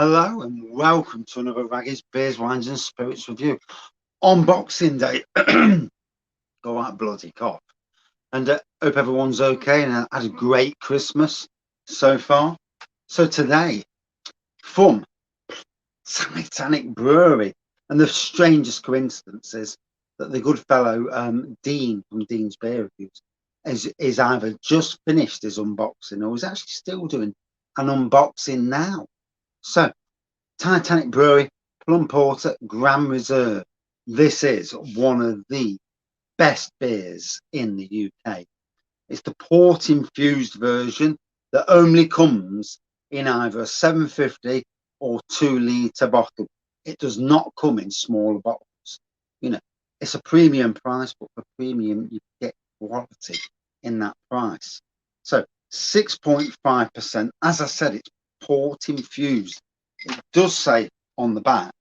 Hello and welcome to another Wraggys Beers, Wines and Spirits review. On Boxing Day, go out bloody cough. And hope everyone's okay and had a great Christmas so far. So today, from Titanic Brewery, and the strangest coincidence is that the good fellow Dean from Dean's Beer Reviews is either just finished his unboxing or is actually still doing an unboxing now. So Titanic Brewery, Plum Porter, Grand Reserve. This is one of the best beers in the UK. It's the port infused version that only comes in either a 750 or 2 litre bottle. It does not come in smaller bottles. You know, it's a premium price, but for premium, you get quality in that price. So 6.5%. As I said, it's port infused. It does say on the back,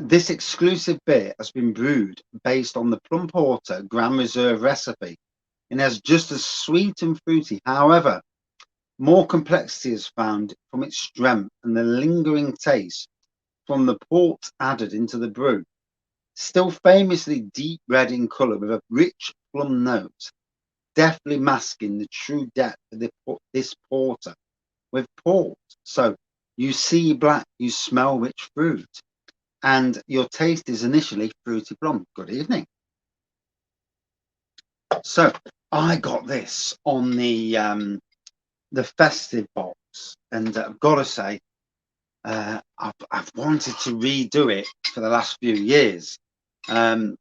this exclusive beer has been brewed based on the Plum Porter Grand Reserve recipe and has just as sweet and fruity. However, more complexity is found from its strength and the lingering taste from the port added into the brew. Still famously deep red in colour with a rich plum note, deftly masking the true depth of this porter with port. So you see black, you smell rich fruit, and your taste is initially fruity plum. Good evening. So I got this on the festive box, and I've got to say, I've wanted to redo it for the last few years. So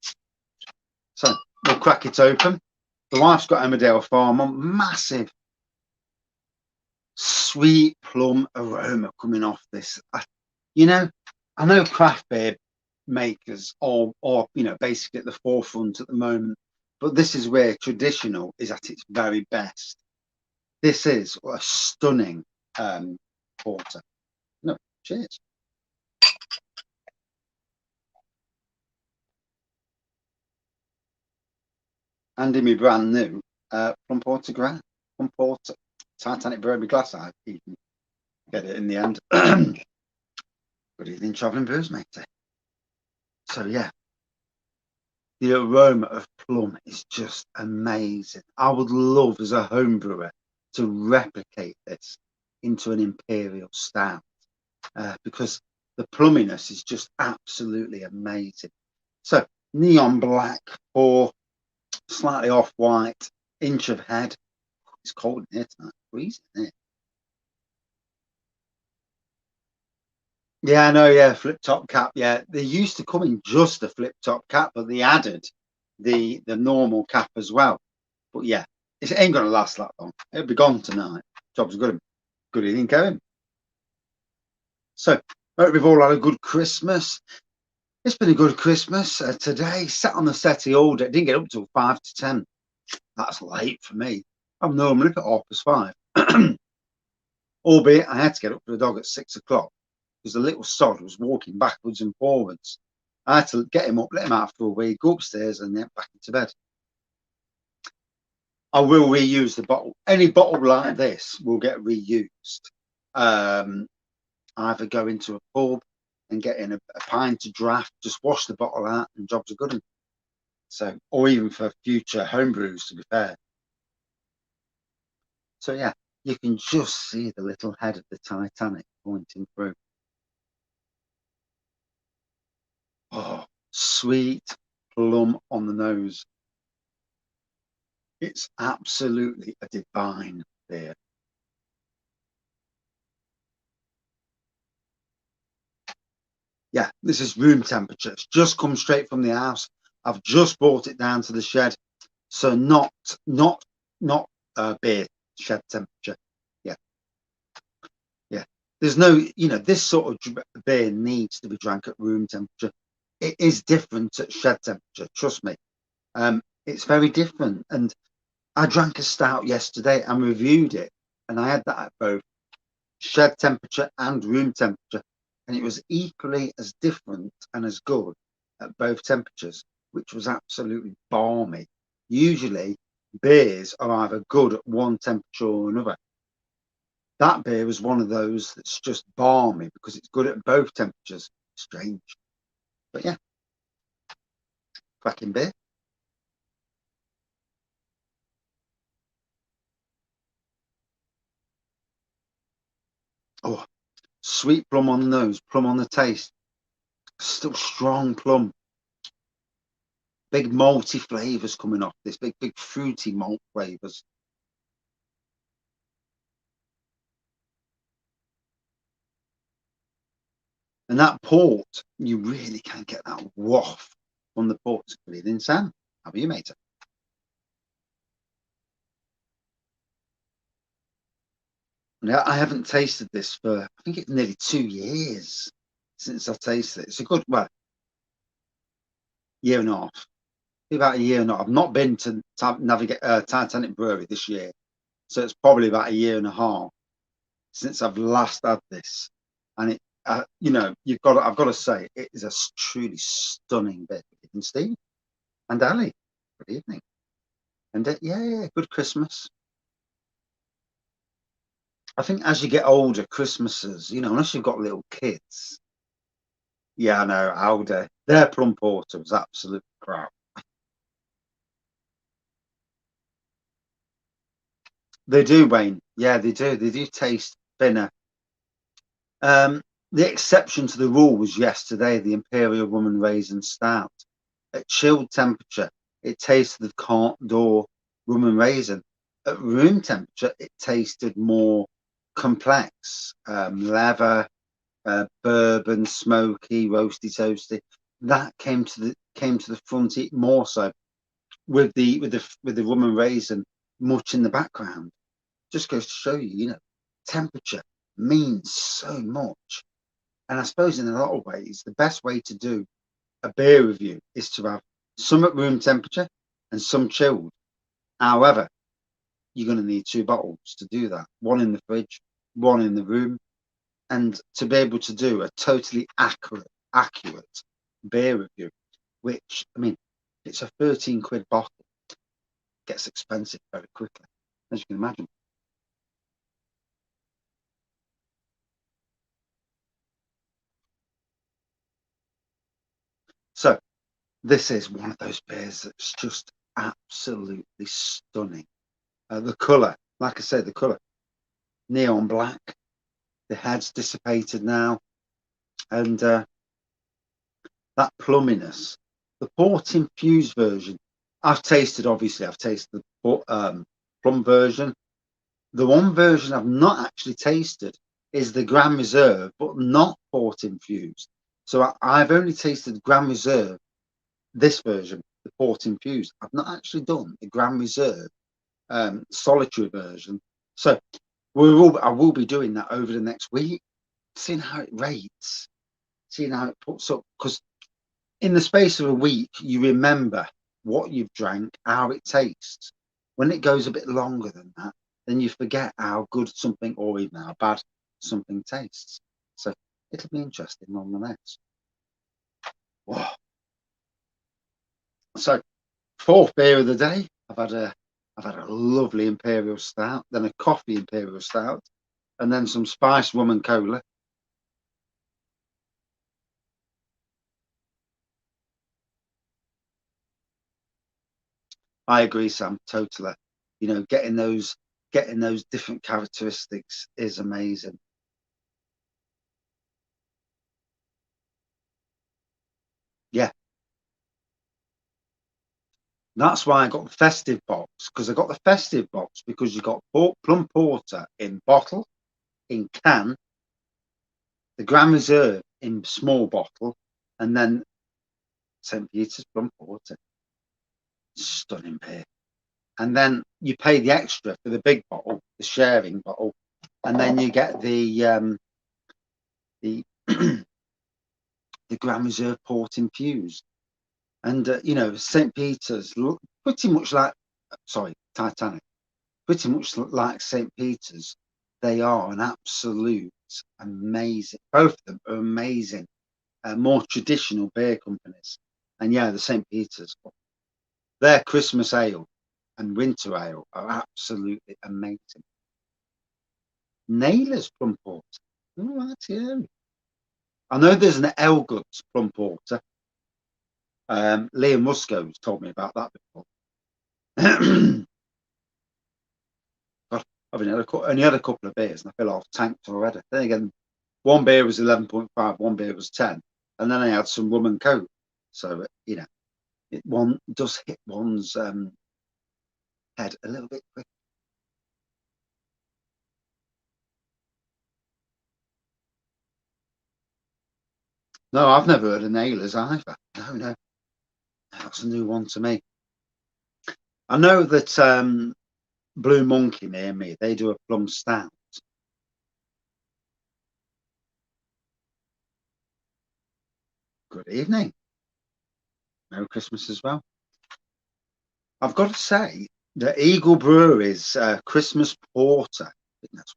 we'll crack it open. The wife's got Emmerdale Farm on, massive sweet plum aroma coming off this. I know craft beer makers are basically at the forefront at the moment, but this is where traditional is at its very best. This is a stunning porter. No, cheers. And in my brand new Plum Porter Grand, Plum Porter Titanic Brewery glass, I even get it in the end. Good evening, travelling brewers, mate. So yeah, the aroma of plum is just amazing. I would love as a home brewer to replicate this into an imperial stout because the plumminess is just absolutely amazing. So neon black or slightly off white, inch of head. It's cold in here tonight, freezing in here. Yeah, I know. Yeah, flip top cap. Yeah, they used to come in just a flip top cap, but they added the normal cap as well. But yeah, it ain't gonna last that long. It'll be gone tonight. Job's good. Good evening, Kevin. So hope we've all had a good Christmas. It's been a good Christmas. Today, sat on the settee all day. Didn't get up till 5 to 10. That's late for me. I'm normally up at 5:30. Albeit I had to get up for the dog at 6 o'clock because the little sod was walking backwards and forwards. I had to get him up, let him out for a wee, go upstairs, and then back into bed. I will reuse the bottle. Any bottle like this will get reused. Either go into a pub and get in a pint of draft, just wash the bottle out, and jobs are good. So, or even for future home brews, to be fair. So yeah, you can just see the little head of the Titanic pointing through. Oh, sweet plum on the nose. It's absolutely a divine beer. Yeah, this is room temperature. It's just come straight from the house. I've just brought it down to the shed. So not beer shed temperature. Yeah, yeah. There's no, this sort of beer needs to be drank at room temperature. It is different at shed temperature. Trust me. It's very different. And I drank a stout yesterday and reviewed it, and I had that at both shed temperature and room temperature, and it was equally as different and as good at both temperatures, which was absolutely balmy. Usually, beers are either good at one temperature or another. That beer was one of those that's just balmy because it's good at both temperatures. Strange. But yeah, cracking beer. Oh, sweet plum on the nose, plum on the taste. Still strong plum. Big malty flavours coming off this. Big fruity malt flavours. And that port, you really can get that waft from the port. It's really insane. How are you, mate? Yeah, I haven't tasted this for, I think it's nearly 2 years since I tasted it. It's a good, well, year and a half. About a year and a half. I've not been to navigate Titanic Brewery this year, so it's probably about a year and a half since I've last had this. And it, I've got to say, it is a truly stunning bit. And Steve and Ali, good evening. And yeah, good Christmas. I think as you get older, Christmases, unless you've got little kids, yeah, I know, older, their plum porter was absolute crap. They do, Wayne. Yeah, they do. They do taste thinner. Um, the exception to the rule was yesterday, the Imperial Rum and Raisin Stout. At chilled temperature, it tasted of cart door rum and raisin. At room temperature, it tasted more complex, leather, bourbon, smoky, roasty, toasty. That came to the front more so with the rum and raisin much in the background. Just goes to show you, temperature means so much. And I suppose in a lot of ways, the best way to do a beer review is to have some at room temperature and some chilled. However, you're going to need two bottles to do that. One in the fridge, one in the room. And to be able to do a totally accurate beer review, which, I mean, it's a 13 quid bottle, gets expensive very quickly, as you can imagine. So this is one of those beers that's just absolutely stunning. The colour, like I said, the colour, neon black. The head's dissipated now, and that plumminess. The port infused version, I've tasted the plum version. The one version I've not actually tasted is the Grand Reserve, but not port infused. So I've only tasted Grand Reserve, this version, the port infused. I've not actually done the Grand Reserve solitary version. So I will be doing that over the next week, seeing how it rates, seeing how it puts up. Because in the space of a week, you remember what you've drank, how it tastes. When it goes a bit longer than that, then you forget how good something, or even how bad something tastes. So it'll be interesting nonetheless. Whoa. So fourth beer of the day, I've had a lovely imperial stout, then a coffee imperial stout, and then some spiced rum and cola. I agree, Sam, totally. Getting those different characteristics is amazing. Yeah, that's why I got the festive box, because I got the festive box because you got plum porter in bottle, in can, the Grand Reserve in small bottle, and then St. Peter's plum porter. Stunning beer. And then you pay the extra for the big bottle, the sharing bottle, and then you get the the Grand Reserve port infused. And St. Peter's, pretty much like, sorry, Titanic, pretty much like St. Peter's. They are an absolute amazing. Both of them are amazing, more traditional beer companies. And yeah, the St. Peter's, their Christmas ale and winter ale are absolutely amazing. Naylor's plum porter. All right, yeah. I know there's an Elgood's plum porter. Liam Musco's told me about that before. God, I've only had a couple of beers and I feel off tanked already. Then again, one beer was 11.5, one beer was 10, and then I had some rum and coke. So one does hit one's head a little bit quick. No, I've never heard of Naylor's either. No, that's a new one to me. I know that Blue Monkey near me, they do a plum stout. Good evening. Merry Christmas as well. I've got to say that Eagle Brewery's Christmas Porter, I think that's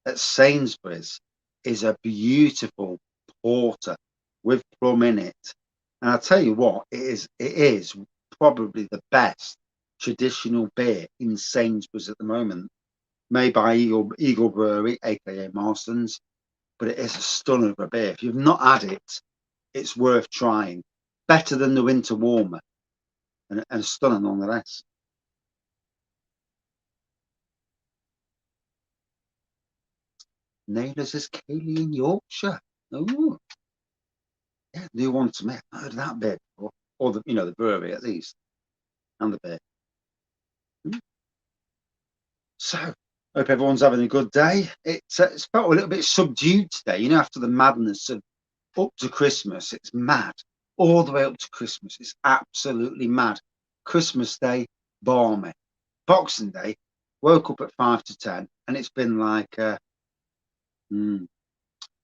at Sainsbury's, is a beautiful porter with plum in it. And I'll tell you what, it is probably the best traditional beer in Sainsbury's at the moment, made by Eagle Brewery, aka Marston's. But it is a stunner of a beer. If you've not had it, it's worth trying. Better than the winter warmer, and stunning nonetheless. Naylor's is Cayley in Yorkshire. Oh, yeah, new one to me. I've heard of that beer before, or the brewery at least, and the beer. So, hope everyone's having a good day. It's felt a little bit subdued today. After the madness of up to Christmas, it's mad. All the way up to Christmas, it's absolutely mad. Christmas Day, balmy. Boxing Day, woke up at 5 to 10, and it's been like the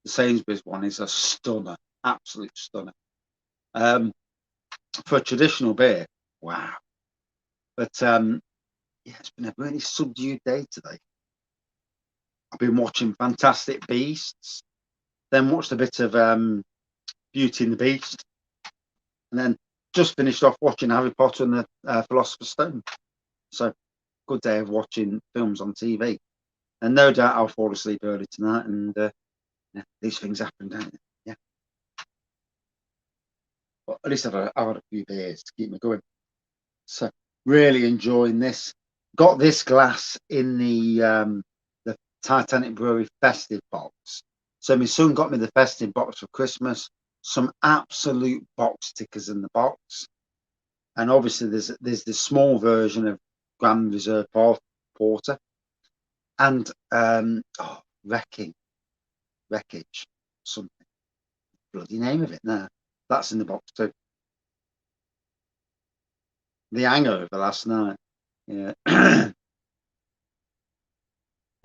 Sainsbury's one is a stunner, absolute stunner. For a traditional beer, wow. But yeah, it's been a really subdued day today. I've been watching Fantastic Beasts, then watched a bit of Beauty and the Beast, and then just finished off watching Harry Potter and the Philosopher's Stone. So, good day of watching films on TV. And no doubt I'll fall asleep early tonight, and yeah, these things happen, don't they? Yeah. But at least I've had a few beers to keep me going. So, really enjoying this. Got this glass in the Titanic Brewery festive box. So my son got me the festive box for Christmas. Some absolute box stickers in the box, and obviously there's the small version of Grand Reserve Porter, and wreckage, something, bloody name of it now. That's in the box too. The Hangover last night. Yeah. I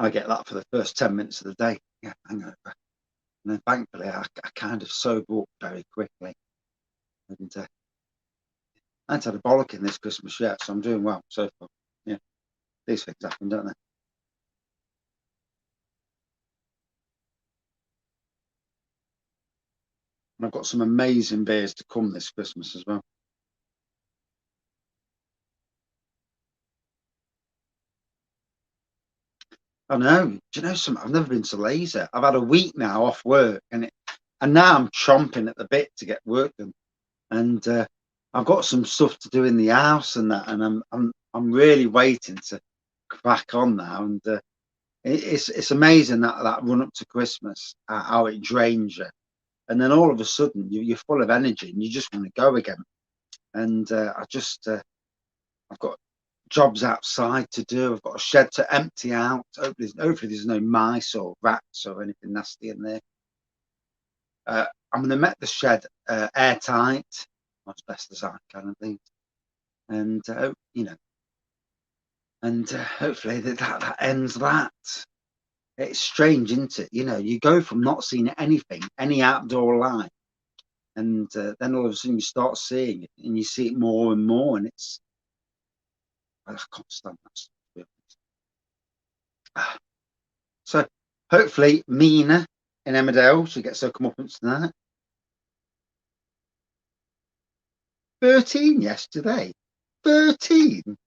get that for the first 10 minutes of the day. Yeah, hangover. And then thankfully I kind of sober up very quickly. And I haven't had a bollocking this Christmas yet, so I'm doing well so far. Yeah, these things happen, don't they? And I've got some amazing beers to come this Christmas as well. I know. Do you know something? I've never been to laser. I've had a week now off work, and now I'm chomping at the bit to get work done. And I've got some stuff to do in the house and that, and I'm really waiting to crack on now. And it's amazing that run up to Christmas, how it drains you, and then all of a sudden you're full of energy and you just want to go again. And I've got jobs outside to do. I've got a shed to empty out. Hopefully there's no mice or rats or anything nasty in there. I'm going to make the shed airtight as best as I can, at least. And hopefully that ends that. It's strange, isn't it? You go from not seeing anything, any outdoor life, and then all of a sudden you start seeing it, and you see it more and more, and I can't stand that stuff. So hopefully Mina in Emmerdale, she gets her comeuppance tonight. 13 yesterday. 13?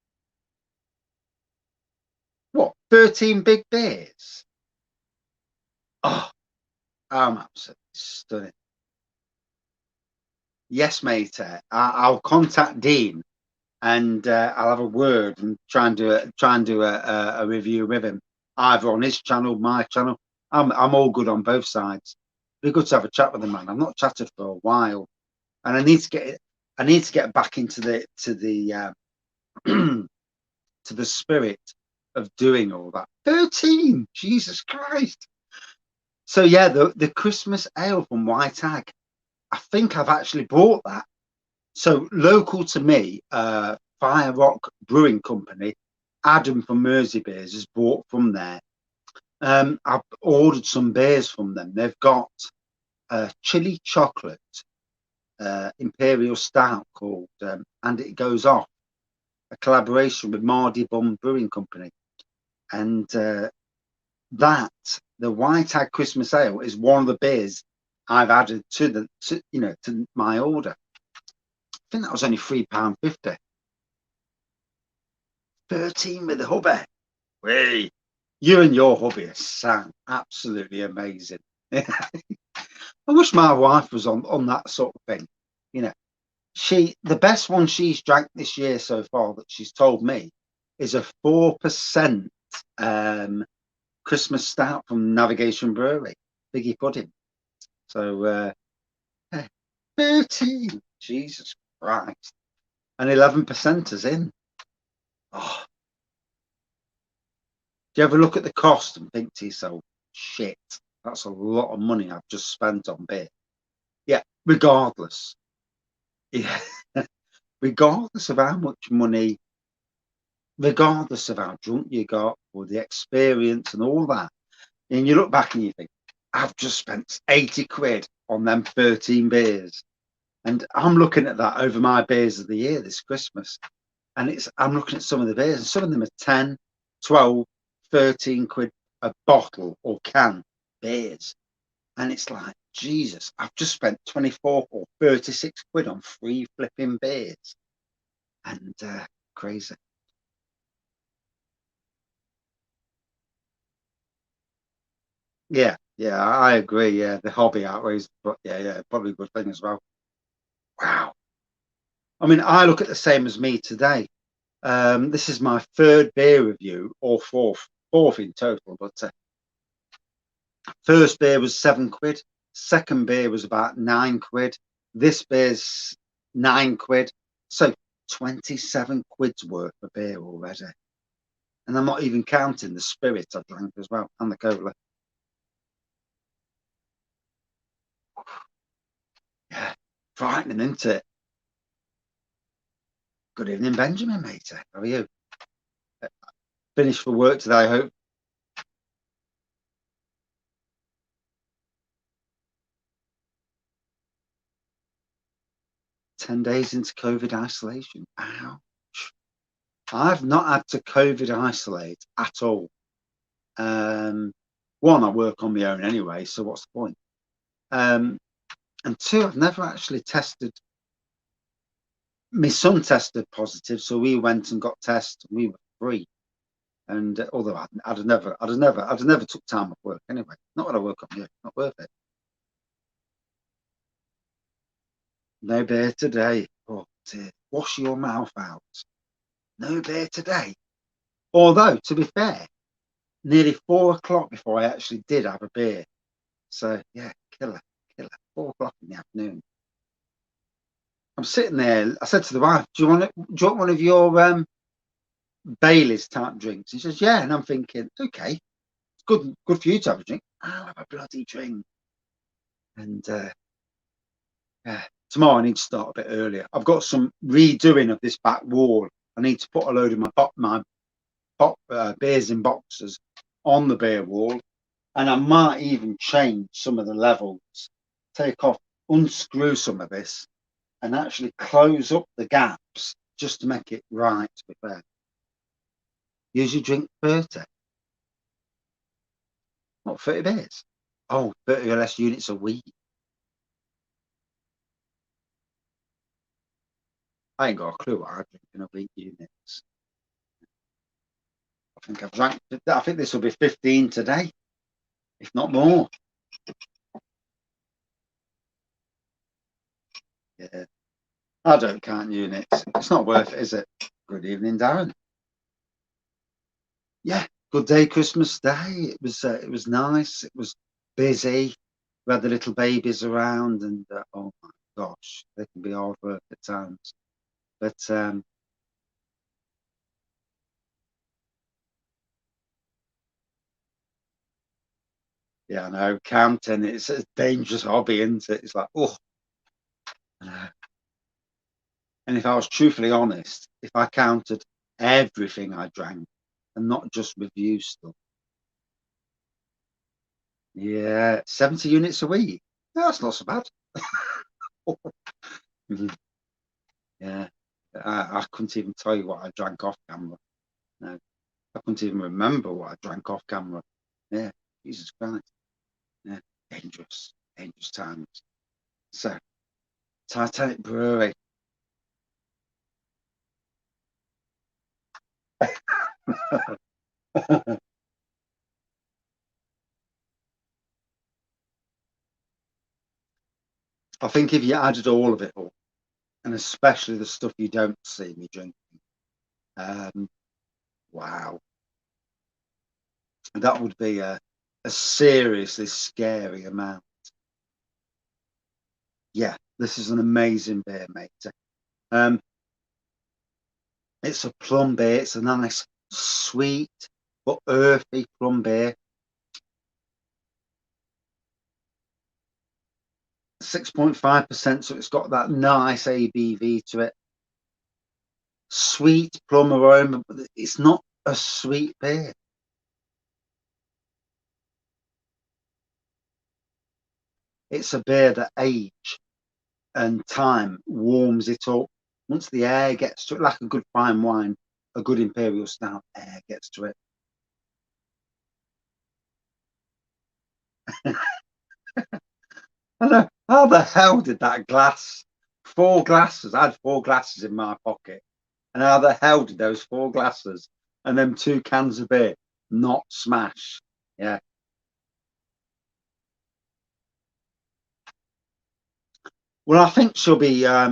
What? 13 big beers? Oh, I'm absolutely stunning. Yes, mate. I'll contact Dean and I'll have a word and try and do a review with him, either on his channel, my channel. I'm all good on both sides. Be good to have a chat with the man. I've not chatted for a while, and I need to get back into the to the spirit of doing all that. 13, Jesus Christ. So yeah, the Christmas ale from White Hag. I think I've actually bought that. So local to me, Fire Rock Brewing Company, Adam from Mersey Beers has bought from there. I've ordered some beers from them. They've got a chili chocolate imperial stout called, and it goes off, a collaboration with Mardy Bum Brewing Company, and that the White Hag Christmas Ale is one of the beers I've added to to my order. I think that was only £3.50. 13 with the hubby. Hey, you and your hubby sound absolutely amazing. I wish my wife was on that sort of thing. You know, the best one she's drank this year so far that she's told me is a 4% Christmas stout from Navigation Brewery, Biggie Pudding. So 13, Jesus Christ, and 11%ers in. Oh, do you ever look at the cost and think to yourself, shit, that's a lot of money I've just spent on beer? Yeah, regardless. Yeah, regardless of how much money, regardless of how drunk you got or the experience and all that. And you look back and you think, I've just spent 80 quid on them 13 beers. And I'm looking at that over my beers of the year this Christmas. And I'm looking at some of the beers, and some of them are 10, 12, 13 quid a bottle or can beers. And it's like, Jesus, I've just spent 24 or 36 quid on free flipping beers. And crazy. Yeah, yeah, I agree. Yeah, the hobby outweighs, but yeah, probably a good thing as well. Wow. I mean, I look at the same as me today. This is my third beer review, or fourth in total. But first beer was 7 quid. Second beer was about 9 quid. This beer's 9 quid. So 27 quid's worth of beer already. And I'm not even counting the spirit I drank as well, and the cola. Yeah, frightening, isn't it? Good evening, Benjamin, mate. How are you? Finished for work today, I hope. 10 days into COVID isolation. Ouch. I've not had to COVID isolate at all. One, I work on my own anyway, so what's the point? And two, I've never actually tested. My son tested positive, so we went and got tested. We were free, and although I'd have never took time off work anyway. Not when I work on my own. Not worth it. No beer today. Oh dear. Wash your mouth out. No beer today. Although, to be fair, nearly 4 o'clock before I actually did have a beer. So yeah, killer. 4 o'clock in the afternoon. I'm sitting there. I said to the wife, Do you want one of your Bailey's type drinks?" He says, "Yeah." And I'm thinking, okay, it's good for you to have a drink. I'll have a bloody drink. And yeah, tomorrow I need to start a bit earlier. I've got some redoing of this back wall. I need to put a load of my beers in boxes on the beer wall, and I might even change some of the levels, take off, unscrew some of this, and actually close up the gaps just to make it right, to be fair. Usually drink 30. What, 30 beers? Oh, 30 or less units a week. I ain't got a clue what I drink in a week units. I think this will be 15 today. if not more. Yeah, I don't count units. It's not worth it, is it? Good evening, Darren. Yeah, good day, Christmas Day. It was nice. It was busy. We had the little babies around, and oh my gosh, they can be hard work at times. But yeah, I know counting. It's a dangerous hobby, isn't it? It's like, oh, and if I was truthfully honest, if I counted everything I drank and not just review stuff, yeah, 70 units a week. No, that's not so bad. Mhm. Yeah, I couldn't even tell you what I drank off camera. No, I couldn't even remember what I drank off camera. Yeah, Jesus Christ. Yeah, dangerous times. So, Titanic Brewery. I think if you added all of it up, and especially the stuff you don't see me drinking, um, wow, that would be a seriously scary amount. Yeah, this is an amazing beer, mate. Um, it's a plum beer. It's a nice, sweet but earthy plum beer. 6.5%, so it's got that nice ABV to it. Sweet plum aroma, but it's not a sweet beer. It's a beer that age and time warms it up. Once the air gets to it, like a good fine wine, a good imperial stout, air gets to it. I know, how the hell did that glass, 4 glasses, I had 4 glasses in my pocket, and how the hell did those 4 glasses and them 2 cans of beer not smash? Yeah. Well, I think she'll be. I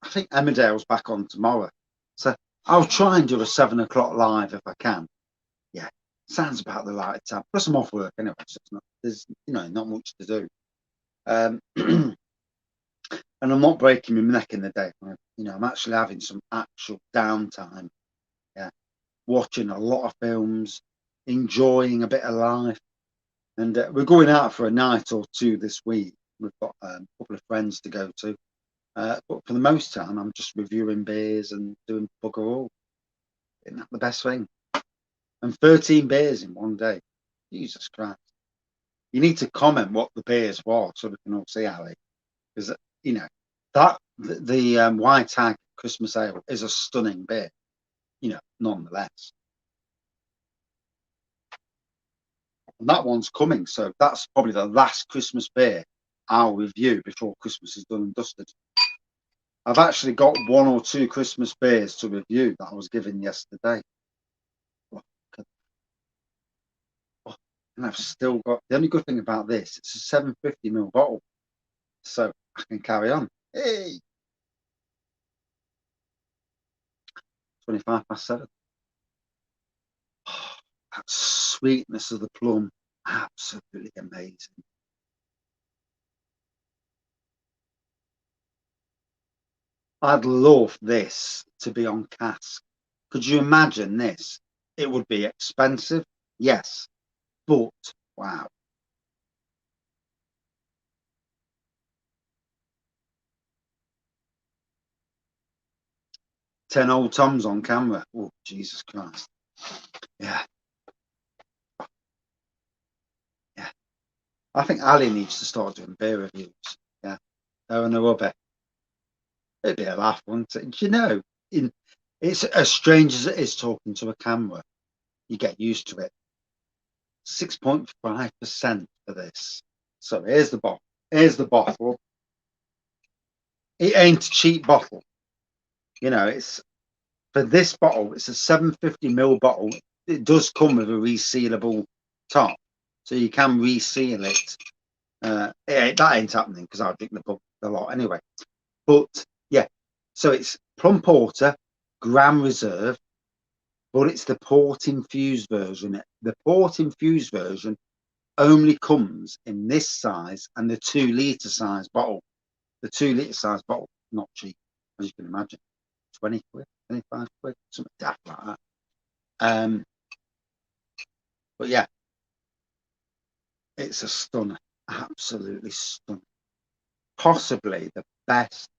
think Emmerdale's back on tomorrow, so I'll try and do a 7 o'clock live if I can. Yeah, sounds about the right time. Plus, I'm off work anyway, so it's not, there's not much to do. And I'm not breaking my neck in the day. I'm actually having some actual downtime. Yeah, watching a lot of films, enjoying a bit of life, and we're going out for a night or two this week. We've got a couple of friends to go to. But for the most time, I'm just reviewing beers and doing bugger all. Isn't that the best thing? And 13 beers in one day. Jesus Christ. You need to comment what the beers were so we can all see, Ali. Because, that the White Hag Christmas Ale is a stunning beer, nonetheless. And that one's coming. So that's probably the last Christmas beer I'll review before Christmas is done and dusted. I've actually got 1 or 2 Christmas beers to review that I was given yesterday. Oh, and I've still got the only good thing about this, it's a 750 ml bottle, so I can carry on. Hey, 7:25. Oh, that sweetness of the plum, absolutely amazing. I'd love this to be on cask. Could you imagine this? It would be expensive, yes, but wow. 10 old Toms on camera. Oh, Jesus Christ. Yeah, yeah. I think Ali needs to start doing beer reviews. Yeah. Oh, and a rubber. It'd be a laugh, wouldn't it? It's as strange as it is talking to a camera. You get used to it. 6.5% for this. So here's the bottle. Here's the bottle. It ain't a cheap bottle. It's for this bottle. It's a 750 ml bottle. It does come with a resealable top, so you can reseal it. That ain't happening because I drink the pub a lot anyway. But yeah, so it's plum porter, Graham Reserve, but it's the port infused version. The port infused version only comes in this size and the 2 litre size bottle. The 2 litre size bottle, not cheap, as you can imagine. 20 quid, 25 quid, something daft like that. But yeah, it's a stunner, absolutely stunner. Possibly the best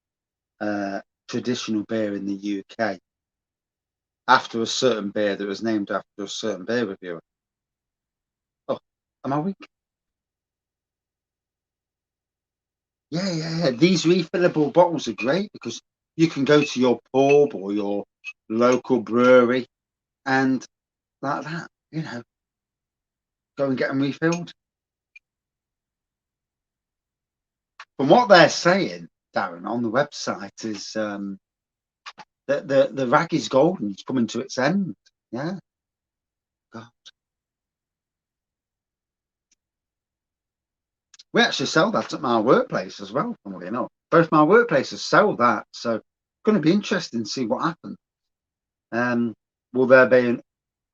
traditional beer in the UK, after a certain beer that was named after a certain beer reviewer. Oh, am I weak? Yeah. These refillable bottles are great because you can go to your pub or your local brewery and like that, go and get them refilled. From what they're saying, Darren, on the website is that the Wraggys Golden is coming to its end. Yeah. God. We actually sell that at my workplace as well, funnily enough. Both my workplaces sell that, so it's going to be interesting to see what happens. Will there be an?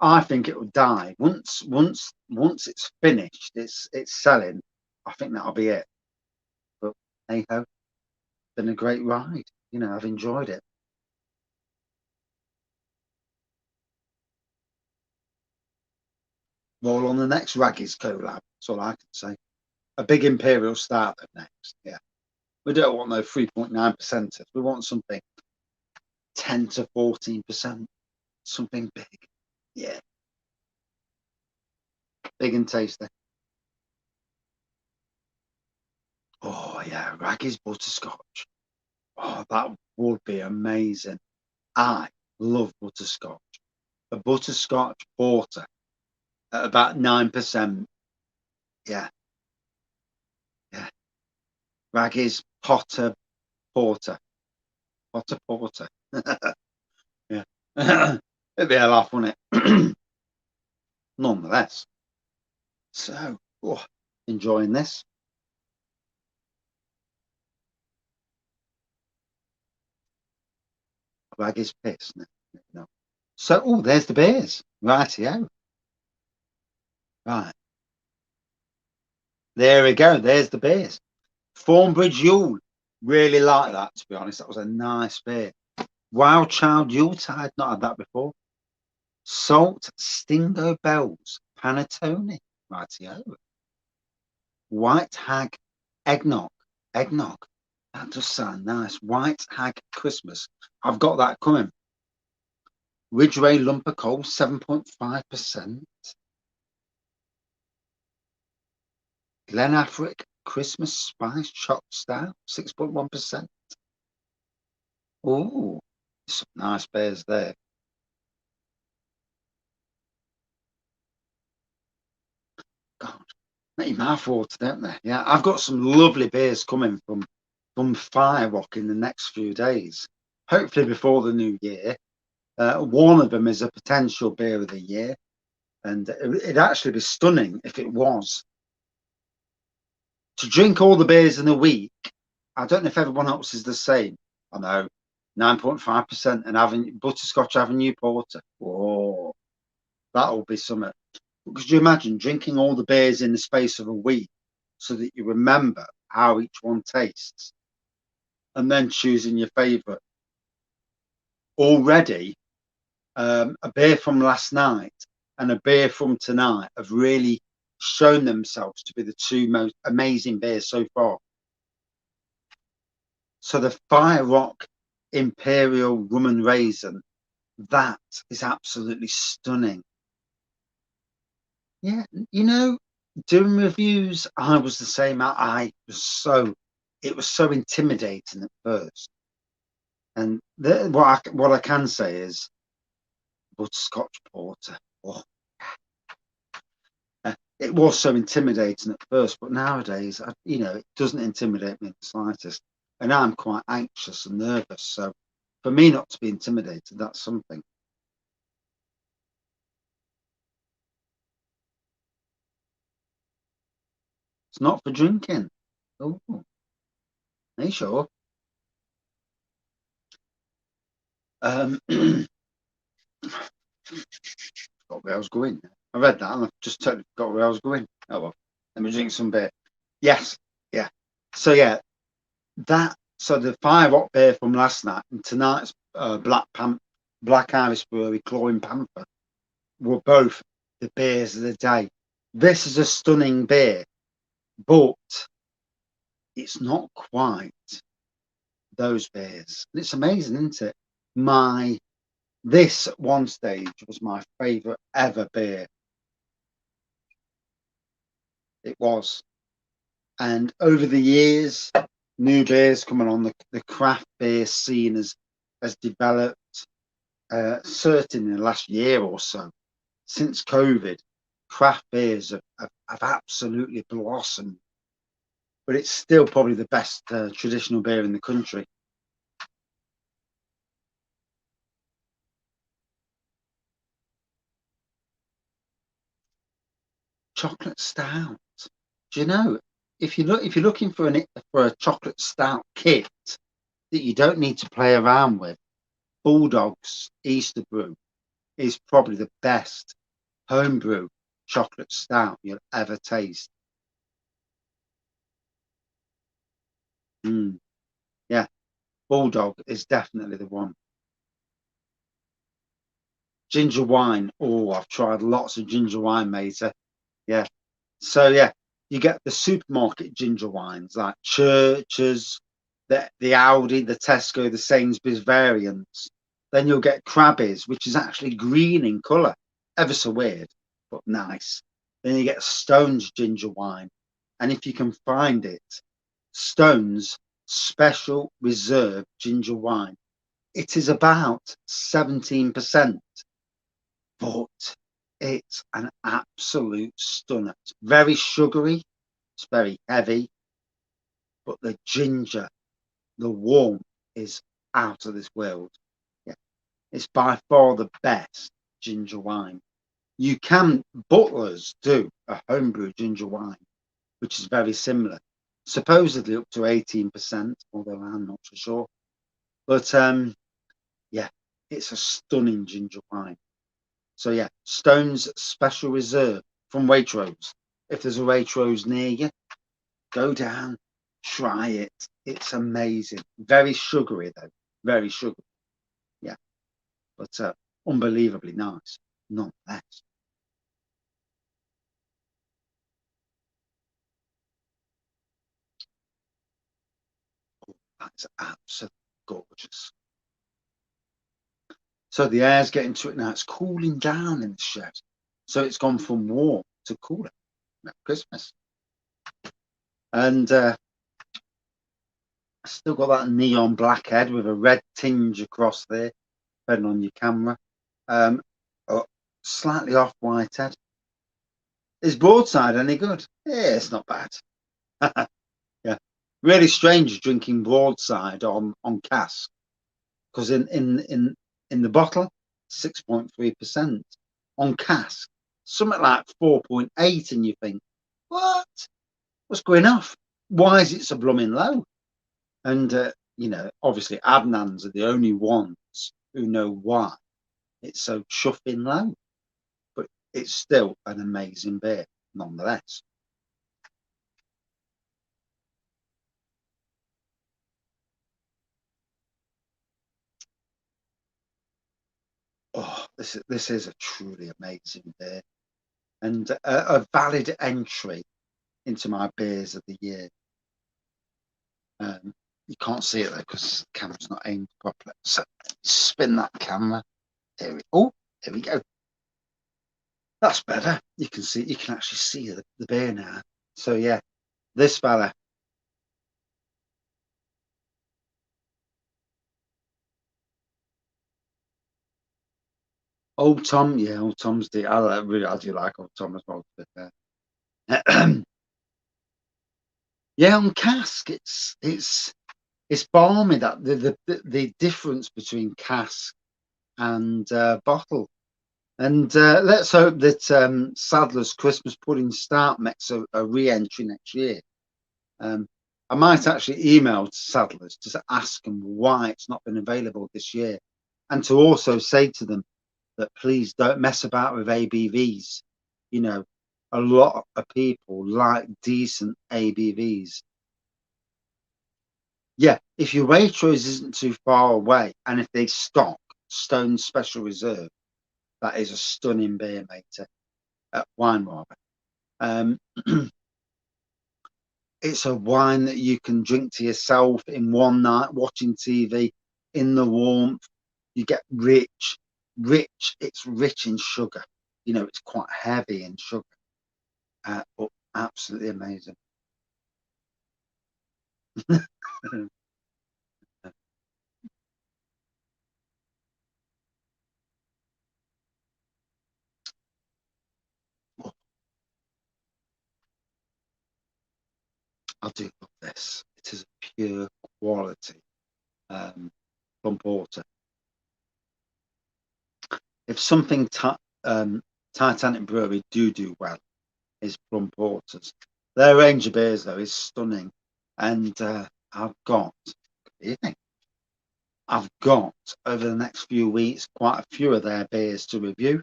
I think it will die once it's finished. It's selling. I think that'll be it. But hey ho, been a great ride. I've enjoyed it. Roll on the next Wraggys collab. That's all I can say. A big imperial stout next. Yeah, we don't want no 3.9%. We want something 10 to 14%. Something big. Yeah, big and tasty. Oh yeah, Wraggys butterscotch. Oh, that would be amazing. I love butterscotch. A butterscotch porter at about 9%. Yeah. Wraggys Potter Porter. Potter Porter. Yeah. It'd be a laugh, wouldn't it? Nonetheless. So, enjoying this. Wraggys piss. No. So, there's the beers. Rightio. Right. There we go. There's the beers. Thornbridge Yule. Really like that, to be honest. That was a nice beer. Wild Child Yuletide. Not had that before. Salt Stingo Bells. Panettone. Rightio. White Hag Eggnog. Eggnog. That does sound nice. White Hag Christmas. I've got that coming. Ridgeway Lumper Coal, 7.5%. Glenafric Christmas Spice Chopped Stout, 6.1%. Oh, some nice beers there. God, make your mouth water, don't they? Yeah, I've got some lovely beers coming from Firerock in the next few days. Hopefully before the new year. One of them is a potential beer of the year, and it'd actually be stunning if it was. To drink all the beers in a week, I don't know if everyone else is the same. I know, 9.5% and having Butterscotch Avenue Porter. Oh, that'll be something. Could you imagine drinking all the beers in the space of a week so that you remember how each one tastes and then choosing your favourite? Already, a beer from last night and a beer from tonight have really shown themselves to be the two most amazing beers so far. So the Fire Rock Imperial Rum and Raisin, that is absolutely stunning. Yeah, doing reviews, I was the same. It was so intimidating at first. And what I can say is butterscotch porter. Oh, it was so intimidating at first, but nowadays, it doesn't intimidate me in the slightest. And I'm quite anxious and nervous. So for me not to be intimidated, that's something. It's not for drinking. Oh, are you sure? Got where I was going. I read that and I've just totally forgot where I was going. Oh well, let me drink some beer. Yes, yeah. So yeah, so the 5 hop beer from last night and tonight's Black Irish Brewery Clawing Panther were both the beers of the day. This is a stunning beer, but it's not quite those beers. And it's amazing, isn't it? This at one stage was my favourite ever beer. It was. And over the years, new beers coming on, the craft beer scene has developed, certainly in the last year or so. Since COVID, craft beers have absolutely blossomed. But it's still probably the best traditional beer in the country. Chocolate stout. Do you know if you're looking for a chocolate stout kit that you don't need to play around with, Bulldog's Easter Brew is probably the best homebrew chocolate stout you'll ever taste. Mm, yeah, Bulldog is definitely the one. Ginger wine. Oh, I've tried lots of ginger wine, mate. Yeah. So yeah, you get the supermarket ginger wines like Churches, the Aldi, the Tesco, the Sainsbury's variants. Then you'll get Krabby's, which is actually green in colour, ever so weird, but nice. Then you get Stone's ginger wine, and if you can find it, Stone's special reserve ginger wine. It is about 17%, but it's an absolute stunner. It's very sugary, it's very heavy, but the ginger, the warmth is out of this world. Yeah, it's by far the best ginger wine. Butlers do a homebrew ginger wine, which is very similar, supposedly up to 18%, although I'm not so sure. But yeah, it's a stunning ginger wine. So yeah, Stone's Special Reserve from Waitrose. If there's a Waitrose near you, go down, try it. It's amazing. Very sugary though, very sugary. Yeah, but unbelievably nice, nonetheless. That's absolutely gorgeous. So the air's getting to it now. It's cooling down in the shed. So it's gone from warm to cooler at Christmas. And I still got that neon black head with a red tinge across there, depending on your camera. Um, oh, slightly off white head. Is broadside any good? Yeah, it's not bad. Yeah, really strange drinking broadside on cask because in the bottle 6.3%, on cask something like 4.8, and you think, what's going off? Why is it so blooming low? And obviously Adnans are the only ones who know why it's so chuffing low, but it's still an amazing beer nonetheless. Oh, this is a truly amazing beer and a valid entry into my beers of the year. You can't see it though because the camera's not aimed properly. So spin that camera. There we go. That's better. You can actually see the beer now. So yeah, this fella. Old Tom, yeah, Old Tom's I do like Old Tom as well. But, yeah, on cask, it's balmy. The difference between cask and bottle. And let's hope that Sadler's Christmas Pudding Stout makes a re-entry next year. I might actually email Sadler's to ask them why it's not been available this year, and to also say to them that please don't mess about with ABVs. You know, a lot of people like decent ABVs. Yeah, if your Waitrose isn't too far away, and if they stock Stone Special Reserve, that is a stunning beer, mate. Wine rather. Um, it's a wine that you can drink to yourself in one night, watching TV in the warmth. You get rich. It's rich in sugar. You know, it's quite heavy in sugar, but absolutely amazing. I do love this. It is a pure quality Plum Porter. If something Titanic Brewery do well, is Plum Porters. Their range of beers though is stunning, and I've got. I've got over the next few weeks quite a few of their beers to review,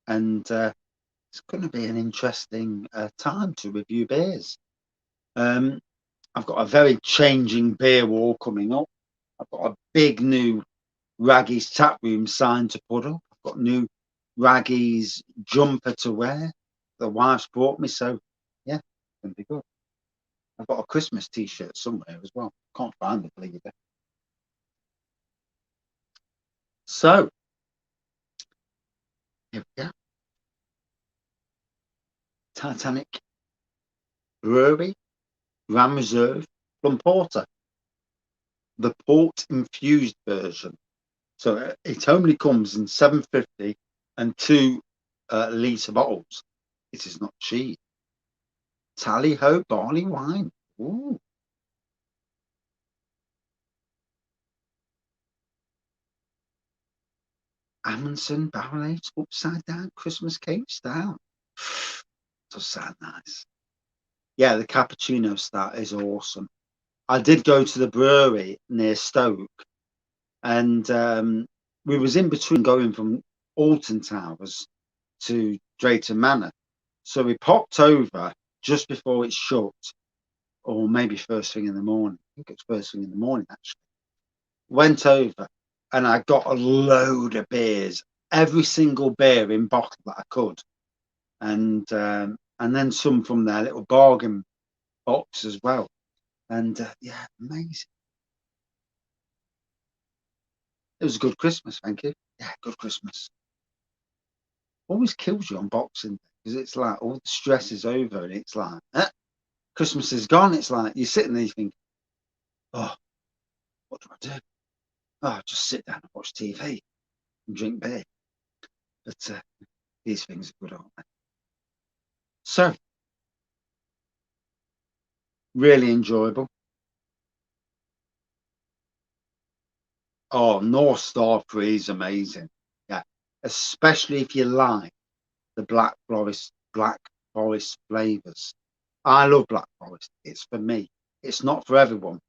and it's going to be an interesting time to review beers. I've got a very changing beer wall coming up. I've got a big new Wraggys tap room sign to put up. I've got new Wraggys jumper to wear. The wife's bought me, so yeah, it's going to be good. I've got a Christmas T-shirt somewhere as well. Can't find the bleeder. So here we go. Titanic Brewery, Ram Reserve, Plum Porter, the port infused version. So it only comes in 750 and 2 litre bottles. It is not cheap. Tally ho barley wine. Ooh. Amundsen barrel aged upside down Christmas cake style. Does sound nice. Yeah, the cappuccino style is awesome. I did go to the brewery near Stoke, and we was in between going from Alton Towers to Drayton Manor. So we popped over just before it shut, or maybe first thing in the morning. I think it's first thing in the morning, actually. Went over and I got a load of beers, every single beer in bottle that I could. And then some from their little bargain box as well. And yeah, amazing. It was a good Christmas, thank you. Yeah, good Christmas. Always kills you on Boxing Day because it's like all the stress is over and it's like Christmas is gone. It's like you're sitting there, you think, oh, what do I do? Oh, just sit down and watch TV and drink beer. But these things are good, aren't they? So really enjoyable. Oh, North Star Free is amazing. Yeah, especially if you like the black forest flavors. I love black forest. It's for me. It's not for everyone.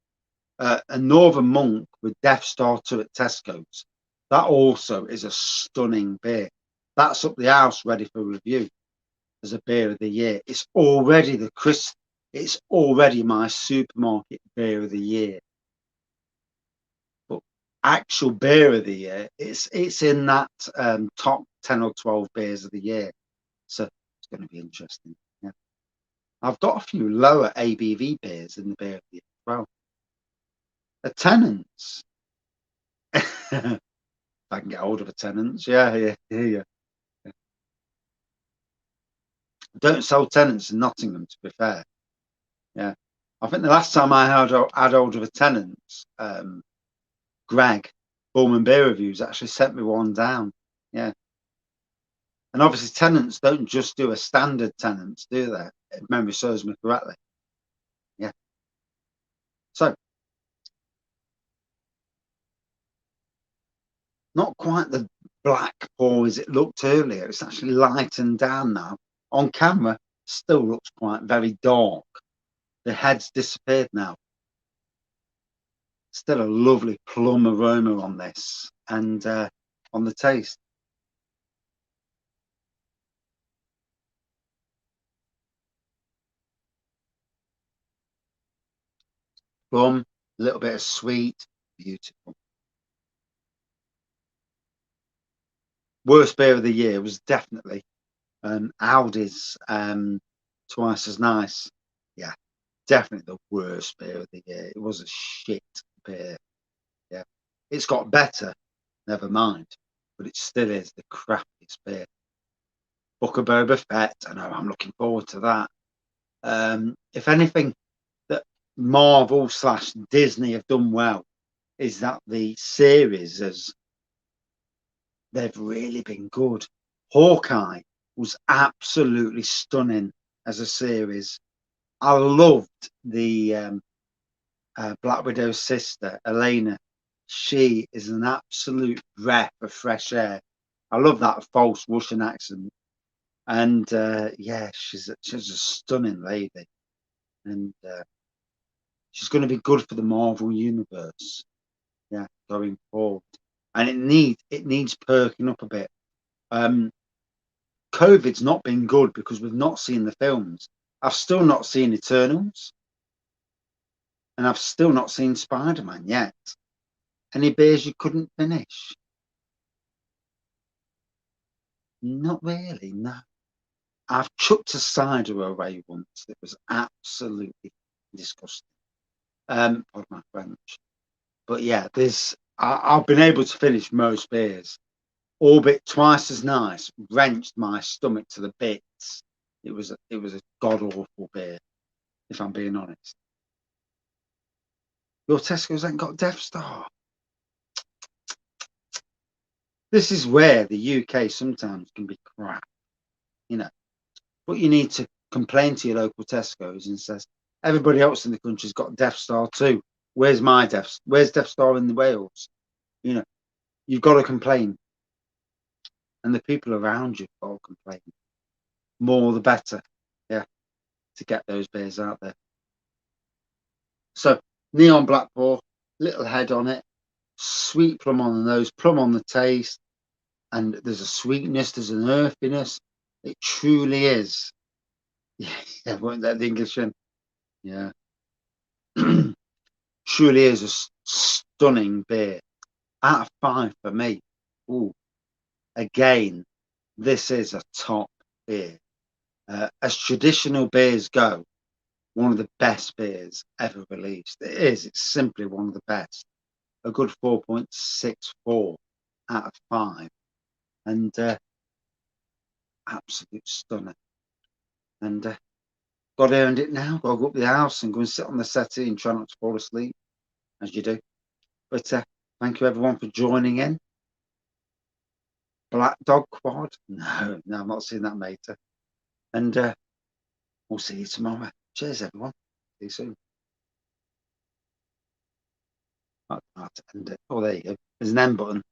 A Northern Monk with Death Star 2 at Tesco's. That also is a stunning beer. That's up the house ready for review as a beer of the year. It's already it's already my supermarket beer of the year. But actual beer of the year, it's in that top 10 or 12 beers of the year. So it's going to be interesting. Yeah. I've got a few lower ABV beers in the beer of the year as well. A Tenants. I can get hold of a Tenants. Yeah. Don't sell Tenants in Nottingham, to be fair. Yeah. I think the last time I had hold of a Tenants, Greg, Bullman Beer Reviews, actually sent me one down. Yeah. And obviously, Tenants don't just do a standard Tenants, do they? If memory serves me correctly. Yeah. So, not quite the black pour as it looked earlier. It's actually lightened down now. On camera, still looks quite very dark. The head's disappeared now. Still a lovely plum aroma on this, and on the taste. Plum, a little bit of sweet, beautiful. Worst beer of the year was definitely Aldi's Twice as Nice. Yeah, definitely the worst beer of the year. It was a shit beer. Yeah, it's got better, never mind, but it still is the crappiest beer. Book of Boba Fett. I know, I'm looking forward to that. If anything that Marvel / Disney have done well is that the series has they've really been good. Hawkeye was absolutely stunning as a series. I loved the Black Widow's sister, Elena. She is an absolute breath of fresh air. I love that false Russian accent. And yeah, she's a stunning lady. And she's going to be good for the Marvel universe. Yeah, going forward. And it needs perking up a bit. COVID's not been good because we've not seen the films. I've still not seen Eternals, and I've still not seen Spider-Man yet. Any beers you couldn't finish? Not really, no. I've chucked a cider away once that was absolutely disgusting. Pardon my French. But yeah, I've been able to finish most beers. Orbit Twice as Nice wrenched my stomach to the bits. It was a god awful beer, if I'm being honest. Your Tesco's ain't got Death Star. This is where the UK sometimes can be crap, you know. But you need to complain to your local Tesco's and says everybody else in the country's got Death Star too. Where's my Death? Where's Death Star in the Wales? You know, you've got to complain, and the people around you've got to complain. More the better, yeah, to get those beers out there. So neon black pour, little head on it, sweet plum on the nose, plum on the taste, and there's a sweetness, there's an earthiness. It truly is. Yeah, won't let the English in. Yeah. Truly is a stunning beer. Out of 5 for me. Ooh, again, this is a top beer. As traditional beers go, one of the best beers ever released. It is. It's simply one of the best. A good 4.64 out of 5. And absolute stunner. And got earned it now. Got to go up the house and go and sit on the settee and try not to fall asleep, as you do. But thank you everyone for joining in. Black Dog Quad? No, I'm not seeing that later. And we'll see you tomorrow. Cheers, everyone. See you soon. Right, end it. Oh, there you go. There's an end button.